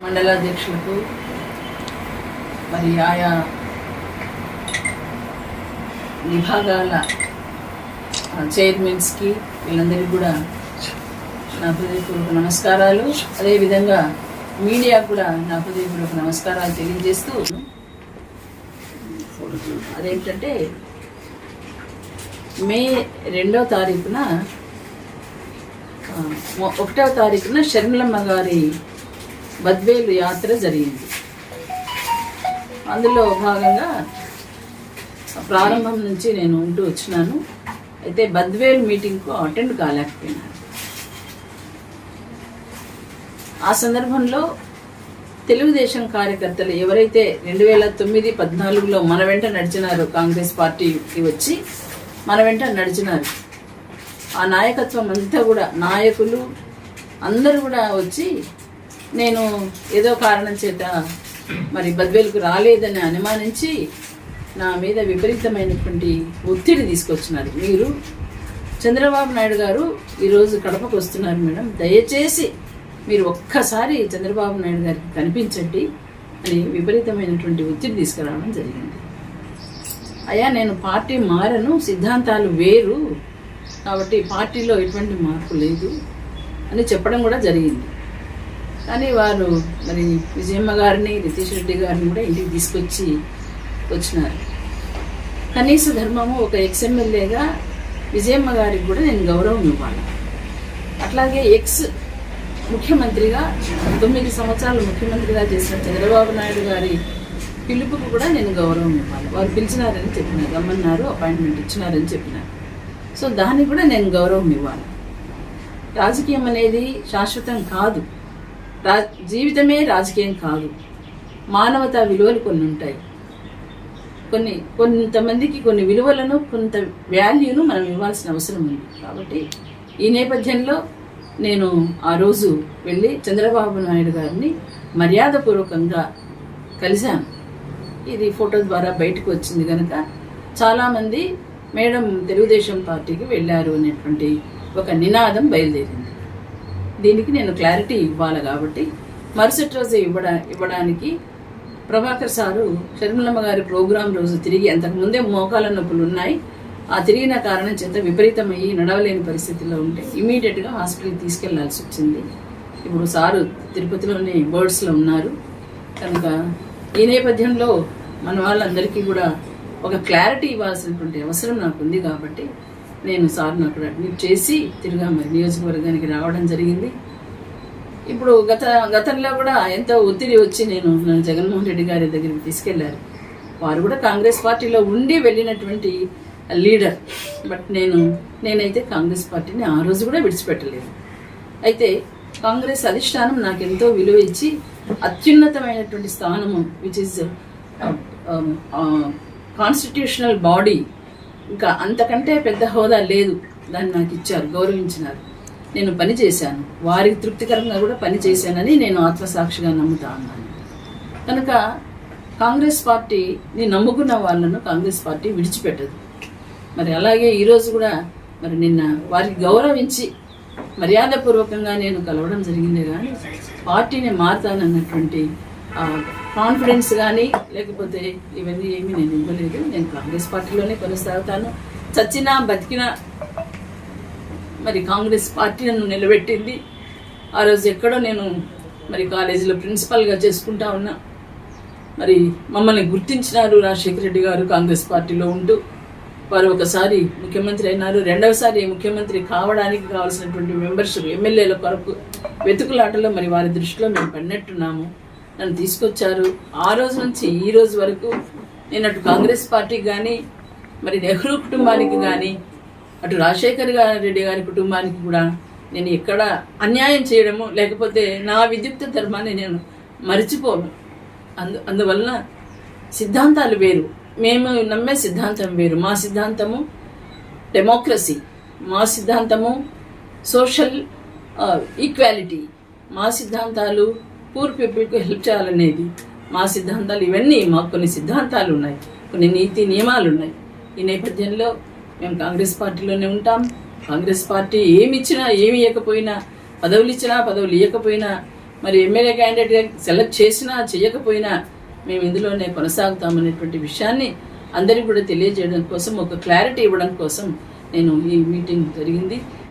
మండలాధ్యక్షులకు మరి ఆయా విభాగాల చైర్మన్స్కి వీళ్ళందరికీ కూడా నా హృదయపూర్వక నమస్కారాలు. అదేవిధంగా మీడియా కూడా నా హృదయపూర్వక నమస్కారాలు తెలియజేస్తూ, అదేంటంటే మే 2వ తారీఖున 1వ తారీఖున షర్మిలమ్మ గారి బద్వేలు యాత్ర జరిగింది. అందులో భాగంగా ప్రారంభం నుంచి నేను ఉంటూ వచ్చినాను. అయితే బద్వేలు మీటింగ్కు అటెండ్ కాలేకపోయినాను. ఆ సందర్భంలో తెలుగుదేశం కార్యకర్తలు ఎవరైతే 2009-14లో మన వెంట నడిచినారో, కాంగ్రెస్ పార్టీకి వచ్చి మన వెంట నడిచినారు, ఆ నాయకత్వం అంతా కూడా, నాయకులు అందరూ కూడా వచ్చి నేను ఏదో కారణం చేత మరి బద్వేలుకు రాలేదని అనుమానించి నా మీద విపరీతమైనటువంటి ఒత్తిడి తీసుకొచ్చినారు. మీరు చంద్రబాబు నాయుడు గారు ఈరోజు కడపకు వస్తున్నారు మేడం, దయచేసి మీరు ఒక్కసారి చంద్రబాబు నాయుడు గారికి కనిపించండి అని విపరీతమైనటువంటి ఒత్తిడి తీసుకురావడం జరిగింది. అయ్యా, నేను పార్టీ మారను, సిద్ధాంతాలు వేరు, కాబట్టి పార్టీలో ఎటువంటి మార్పు లేదు అని చెప్పడం కూడా జరిగింది. కానీ వారు మరి విజయమ్మ గారిని, రితీష్ రెడ్డి గారిని కూడా ఇంటికి తీసుకొచ్చి వచ్చినారు. కనీస ధర్మము ఒక ఎక్స్ఎమ్మెల్యేగా విజయమ్మ గారికి కూడా నేను గౌరవం ఇవ్వాలి. అట్లాగే ముఖ్యమంత్రిగా 9 సంవత్సరాలు ముఖ్యమంత్రిగా చేసిన చంద్రబాబు నాయుడు గారి పిలుపుకు కూడా నేను గౌరవం ఇవ్వాలి. వారు పిలిచినారని చెప్పినారు, రమ్మన్నారు, అపాయింట్మెంట్ ఇచ్చినారని చెప్పినారు. సో దానికి కూడా నేను గౌరవం ఇవ్వాలి. రాజకీయం అనేది శాశ్వతం కాదు, జీవితమే రాజకీయం కాదు. మానవతా విలువలు కొన్ని ఉంటాయి. కొంతమందికి కొన్ని విలువలను, కొంత వాల్యూను మనం ఇవ్వాల్సిన అవసరం ఉంది. కాబట్టి ఈ నేపథ్యంలో నేను ఆ రోజు వెళ్ళి చంద్రబాబు నాయుడు గారిని మర్యాదపూర్వకంగా కలిశాను. ఇది ఫోటో ద్వారా బయటకు వచ్చింది కనుక చాలామంది మేడం తెలుగుదేశం పార్టీకి వెళ్ళారు అనేటువంటి ఒక నినాదం బయలుదేరింది. దీనికి నేను క్లారిటీ ఇవ్వాలి కాబట్టి మరుసటి రోజు ఇవ్వడానికి ప్రభాకర్ సారు షర్మిలమ్మ గారి ప్రోగ్రాం రోజు తిరిగి, అంతకుముందే మోకాల నొప్పులు ఉన్నాయి, ఆ తిరిగిన కారణం చేత విపరీతమయ్యి నడవలేని పరిస్థితిలో ఉంటే ఇమీడియట్గా హాస్పిటల్కి తీసుకెళ్లాల్సి వచ్చింది. ఇప్పుడు సారు తిరుపతిలోనే బర్డ్స్లో ఉన్నారు కనుక ఈ నేపథ్యంలో మన వాళ్ళందరికీ కూడా ఒక క్లారిటీ ఇవ్వాల్సినటువంటి అవసరం నాకు ఉంది. కాబట్టి నేను సార్ను అక్కడ అడ్మిట్ చేసి తిరిగా మరి నియోజకవర్గానికి రావడం జరిగింది. ఇప్పుడు గతంలో కూడా ఎంతో ఒత్తిడి వచ్చి నన్ను జగన్మోహన్ రెడ్డి గారి దగ్గరికి తీసుకెళ్లారు. వారు కూడా కాంగ్రెస్ పార్టీలో ఉండి వెళ్ళినటువంటి లీడర్. బట్ నేనైతే కాంగ్రెస్ పార్టీని ఆ రోజు కూడా విడిచిపెట్టలేదు. అయితే కాంగ్రెస్ అధిష్టానం నాకు ఎంతో విలువ ఇచ్చి అత్యున్నతమైనటువంటి స్థానము, విచ్ ఇస్ కాన్స్టిట్యూషనల్ బాడీ, ఇంకా అంతకంటే పెద్ద హోదా లేదు, దాన్ని నాకు ఇచ్చారు, గౌరవించినారు. నేను పని చేశాను, వారికి తృప్తికరంగా కూడా పని చేశానని నేను ఆత్మసాక్షిగా నమ్ముతా ఉన్నాను. కనుక కాంగ్రెస్ పార్టీని నమ్ముకున్న వాళ్ళను కాంగ్రెస్ పార్టీ విడిచిపెట్టదు. మరి అలాగే ఈరోజు కూడా మరి నిన్న వారికి గౌరవించి మర్యాదపూర్వకంగా నేను కలవడం జరిగిందే కానీ పార్టీని మారుతానన్నటువంటి కాన్ఫిడెన్స్ కానీ లేకపోతే ఇవన్నీ ఏమీ నేను ఇవ్వలేదు. నేను కాంగ్రెస్ పార్టీలోనే కొనసాగుతాను. చచ్చినా బతికినా మరి కాంగ్రెస్ పార్టీ నన్ను నిలబెట్టింది. ఆ రోజు ఎక్కడో నేను మరి కాలేజీలో ప్రిన్సిపల్గా చేసుకుంటా ఉన్నా. మరి మమ్మల్ని గుర్తించినారు రాజశేఖర రెడ్డి గారు కాంగ్రెస్ పార్టీలో ఉంటూ. వారు ఒకసారి ముఖ్యమంత్రి అయినారు, రెండవసారి ముఖ్యమంత్రి కావడానికి కావాల్సినటువంటి మెంబర్షిప్ ఎమ్మెల్యేల కొరకు వెతుకులాటలో మరి వారి దృష్టిలో మేము పడినట్టున్నాము. నన్ను తీసుకొచ్చారు. ఆ రోజు నుంచి ఈ రోజు వరకు నేను అటు కాంగ్రెస్ పార్టీకి కానీ, మరి నెహ్రూ కుటుంబానికి కానీ, అటు రాజశేఖర్ రెడ్డి గారి కుటుంబానికి కూడా నేను ఎక్కడ అన్యాయం చేయడము లేకపోతే నా విద్యుక్త ధర్మాన్ని నేను మరిచిపోను. అందువలన సిద్ధాంతాలు వేరు, మేము నమ్మే సిద్ధాంతం వేరు. మా సిద్ధాంతము డెమోక్రసీ, మా సిద్ధాంతము సోషల్ ఈక్వాలిటీ, మా సిద్ధాంతాలు పూర్ పీపుల్కి హెల్ప్ చేయాలనేది మా సిద్ధాంతాలు. ఇవన్నీ మాకు కొన్ని సిద్ధాంతాలు ఉన్నాయి, కొన్ని నీతి నియమాలు ఉన్నాయి. ఈ నేపథ్యంలో మేము కాంగ్రెస్ పార్టీలోనే ఉంటాం. కాంగ్రెస్ పార్టీ ఏమి ఇచ్చినా ఏమి ఇవ్వకపోయినా, పదవులు ఇచ్చినా పదవులు ఇవ్వకపోయినా మరి ఎమ్మెల్యే క్యాండిడేట్గా సెలెక్ట్ చేసినా చేయకపోయినా మేము ఇందులోనే కొనసాగుతామనేటువంటి విషయాన్ని అందరికీ కూడా తెలియజేయడం కోసం, ఒక క్లారిటీ ఇవ్వడం కోసం నేను ఈ మీటింగ్ జరిగింది.